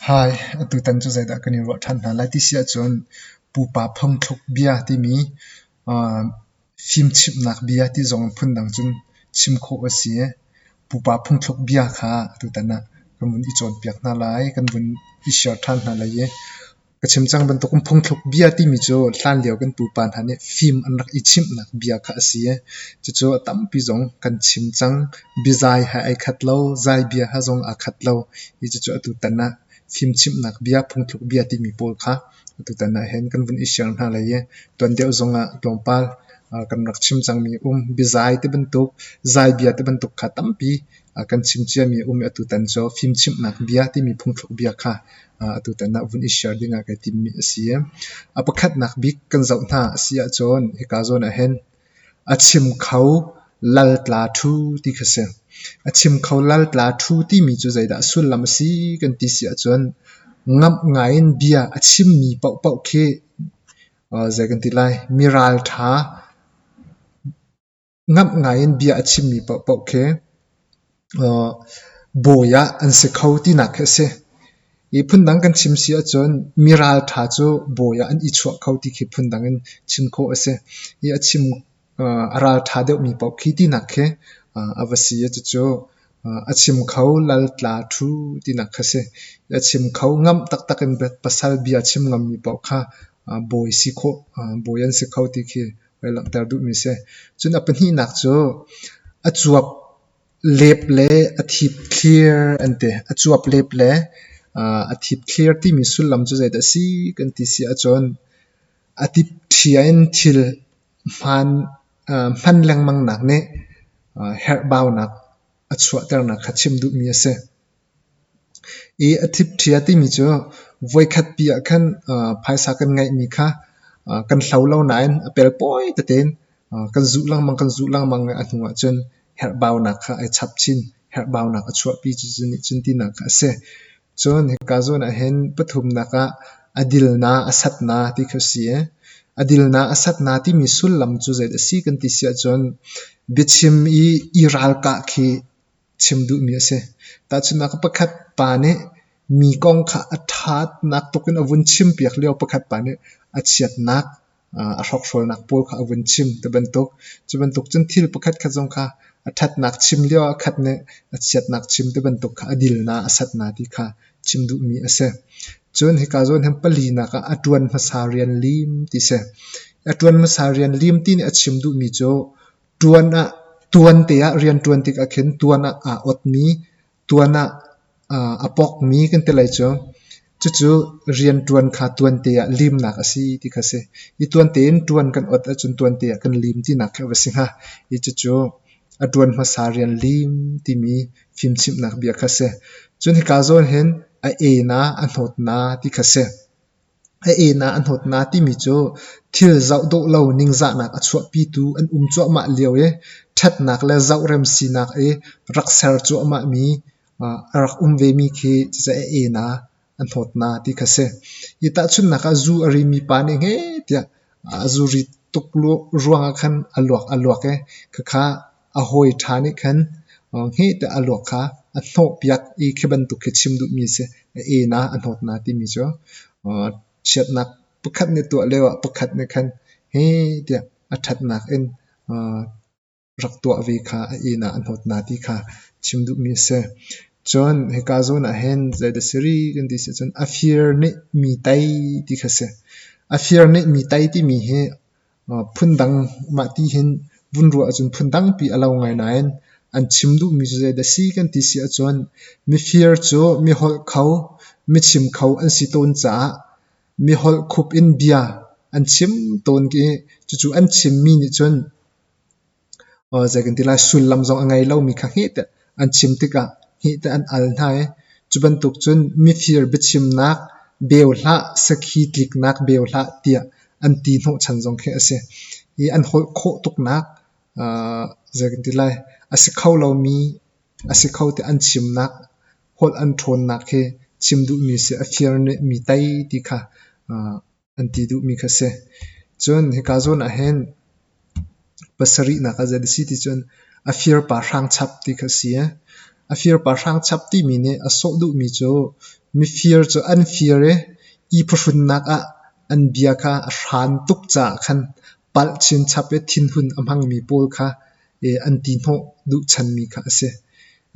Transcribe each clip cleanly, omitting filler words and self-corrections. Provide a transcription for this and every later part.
Hai, tu tan chu zai da kan ro than na lai ti sia chon pu pa phong thok bia ti mi phim chip nak bia ti zong phun dang chun chim kho asia pu pa phong thok bia kha tu tan na kan mun I chon piak na lai kan mun I share than na lai ye ka chim chang ban to kum phong thok bia ti mi cho hlan leo kan pu pan han ne phim an rak I chim nak bia kha asia chu chu tam pi zong kan chim chang bizai ha ai khat lo zai bia ha zong a khat lo I chu chu tu tan na phim chim nak bia phong thok bia ti mi pol kha tu tan na hen kan bun I share na lai ye ton deu zonga tlongpal kan rak chim chang mi bizai te bentuk zai bia te bentuk kha tampi kan chim chia mi atu tan cho phim chim nak bia ti mi phong thok bia kha atu tan na bun I share dinga ka tim mi asia apakhat nak bik kan zau na asia chon he ka zon a hen achim khau lal tla thu ti khase achim khau lal tla thu ti mi chu zaida sul lam si kan ti sia chon ngap ngain bia achim mi pau pau khe zagan ti lai miral tha ngap ngain bia achim mi pau pau khe boya an se khau ti na khase I phun dang kan chim sia chon miral tha chu boya an I chua khau ti khe phun dang an chim kho ase I achim aral tha deuh mi pau khi ti na khe avasia chu chu achim khau lal tla thu ti na khase achim khau ngam tak tak an pasal bia chim ngam mi pau kha boy si kho boyan se khau ti khe welak tar du mi se chun apan hi nak chu achuap lep le athip clear ante achuap lep le athip clear ti mi sul lam chu zaida si kan ti sia chon atip thiain thil man lang mang nak ne her baw nak achua ter nak khachim du mi ase athip thia ti mi chu voi khat pia khan phaisa kan ngai mi kha kan hlau lo nain apel poi ta ten kan zu lang mang athunga chon her baw nak kha ai chap chin her baw nak achua pi chu chun ti nak ase chon he ka zon a hen pathum naka adil na asat na ti khosie adil na asat na ti mi sul lam chu zaida si kan ti sia chon bichim iral ka khi chim du mi ase ta chuna ka pakhat pa ne mi kong kha athat nak tokin avun chim piak leo pakhat pa ne achiat nak a rok rol nak pol kha avun chim te bentok chun thil pakhat kha jong kha athat nak chim leo khat ne achiat nak chim te bentok kha adil na asat na ti kha chim du mi ase chun he ka zon hem pali na ka atuan masarian lim ti se atuan masarian lim tin achim du mi cho tuan te a rian tuan tik a khen tuan a ot mi tuan a apok mi kan te lai cho chu rian tuan kha tuan te a lim nak asi ti khase I tuan te in tuan kan ot a chun tuan te a kan lim ti nak kha wasinga I chu atuan masarian lim ti mi phim chim nak bia khase chun he ka zon hen a na an hot na ti khase a na an hot na ti mi cho thil zau do lo ning za nak achua pi tu an chwa ma leo e that nak la zau rem si nak rak ser chwa ma mi rak ve mi khi cha na an hot na ti khase I ta chun naka zu ari mi pa ne nge tia zu ri tuklo ruanga khan alwak e kha a hoi thani khan nge ta alwak kha a tho piak I khiban tu khechim du mi se na an hot na ti mi cho chet nak pakhat ne to lewa pakhat ne khan he tia athat nak en rak to ve kha na an hot na ti kha chim du mi se chon he ka zon a hen zaida seri kan ti se chon afir ne mi tai ti khase afir ne mi tai ti mi he phundang ma ti hen bunru achun phundang pi alaw ngai nain an chim du mi zaida si kan ti sia chon mi fear cho mi hol khau mi chim khau an si ton cha mi hol khup in bia an chim ton ki chu an chim mi ni chon zagan ti la sul lam zong angai lo mi kha he ta an chim tika he ta an al nai chuban tuk chun mi fear bichim nak beula sakhi tik nak beula tia an ti no chan jong khe ase an hol kho tuk nak zagan ti lai ase khau lo mi ase khau te an chim nak hol an thon nak he chim du mi se affair ne mi tai ti kha an ti du mi kha se chon he ka zon a hen pasari na ka za si ti chon affair pa rang chap ti kha si a fear pa sang chap ti mi ne a so du mi chu mi fear chu an fear e I phushun nak a an bia kha a ran tuk cha khan pal chin chape thin hun amhang mi pol kha an ti no du chan mi kha se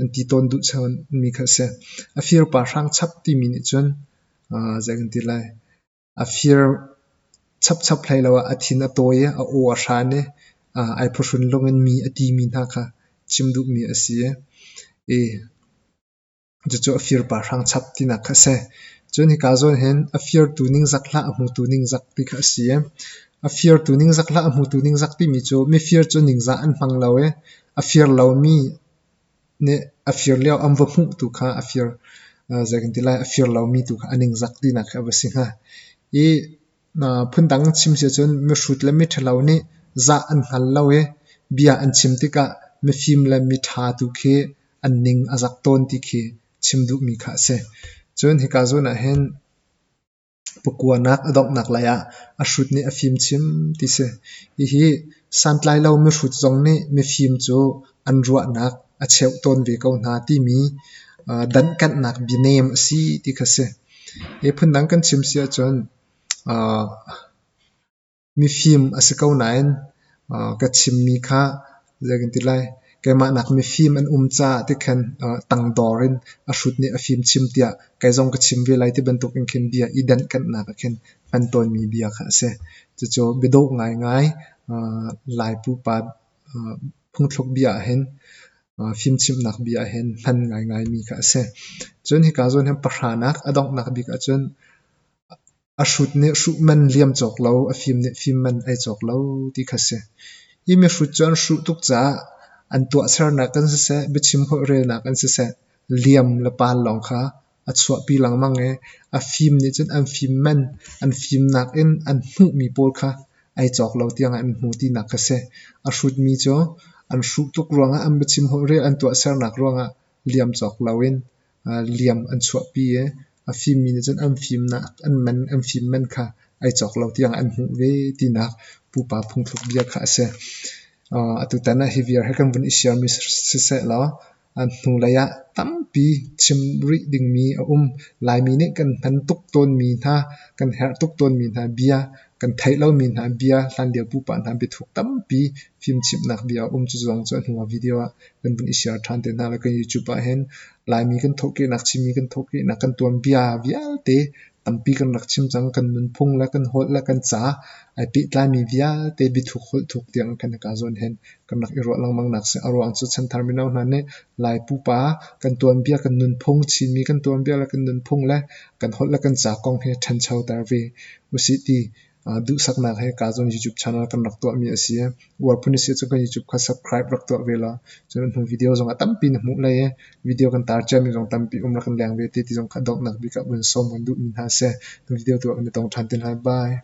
an ti ton du chan mi kha se a fear pa sang chap ti mi ni chun zang ti lai a fear chap chap lai lawa a thin a toye a o a shane ai phushun longen mi a ti mi na kha chim du mi a si chu a fear pa sang chap ti na kha se chun hi ka zon hen a fear tuning zakla a mu tuning zak ti kha si a fear tuning zakla a mu tuning zak ti mi chu mi fear chu ning za an phang lawe a fear law mi ne a fear leo am va mu tu kha a fear zakin ti lai a fear law mi tu kha aning zak ti na kha ba si ha phun dang chim se chun mi shut la mi thalaw ni za an hal lawe bia an chim ti ka mi phim la mi tha tu khe an ning azak ton ti khe chim du mi kha se chun hi ka zona hen pukua nak adok nak laya a shut ni a phim chim ti se hi santlai lo mi shut zong ni mi phim chu an ruwa nak a cheu ton ve ko na ti mi dan kan nak bi name si ti kha se phun dang kan chim sia chon mi phim asiko nain ka chim mi kha zagin ti lai ke ma nak mi phim an cha ti khan tang dorin a shut ni a phim chim tia kai zong ka chim ve lai ti ban tok in khen bia idan kan na ka khen pan ton mi bia kha se chu bedo ngai ngai lai pu pa phung thlok bia hen phim chim nak bia hen han ngai ngai mi kha se chun hi ka zon hem pahranak adok nak bi ka chun a shut ne shu man liam chok lo a phim man ai chok lo ti kha se I mi shut chon shu tuk cha an tua sar na kan se bichim ho re na kan se liam la pan long kha a chwa pi lang mang e a phim ni chen an phim man an phim nak in an hu mi pol kha ai chok lo tiang an hu ti nak ka se a shut mi cho an shu tuk ruanga an bichim ho re an tua sar nak ruanga liam chok lawin liam an chwa pi e a phim mi ni chen an phim na an man an phim man kha ai chok lo tiang an hu ve ti nak pu pa phung thluk bia kha se atu tana heavier he kan bun isiar mi se la an hu la ya tampi chim ri ding mi lai mi ne kan han tuk ton mi tha kan her tuk ton mi tha bia kan thai lo mi tha bia hlan dia pu pa na bi thuk tampi film chip nak bia chu zong chu hnuwa video a kan bun isiar than te na la kan youtube a hen lai mi kan thoki nak chi mi kan thoki nak kan ton bia vial te tampi kan rak chim chang kan nun phung la kan hol la kan cha ai pi tla mi vial te bi thuk hol thuk tiang kan ka zon hen kan nak iro lang mang nak se aro ang chu chan terminal na ne lai pu pa kan ton bia kan nun phung chi mi kan ton bia la kan nun phung la kan hol la kan cha kong he than chau tar ve usi ti du sak nak he ka zon youtube channel kan rak to mi asia war puni se chu kan youtube kha subscribe rak to ve la chon hu video zong atam pin mu la ye video kan tar cha mi zong tam pi la kan lang ve te ti zong kha dok nak bi ka bun som kan du min ha se video to mi tong than tin hai bye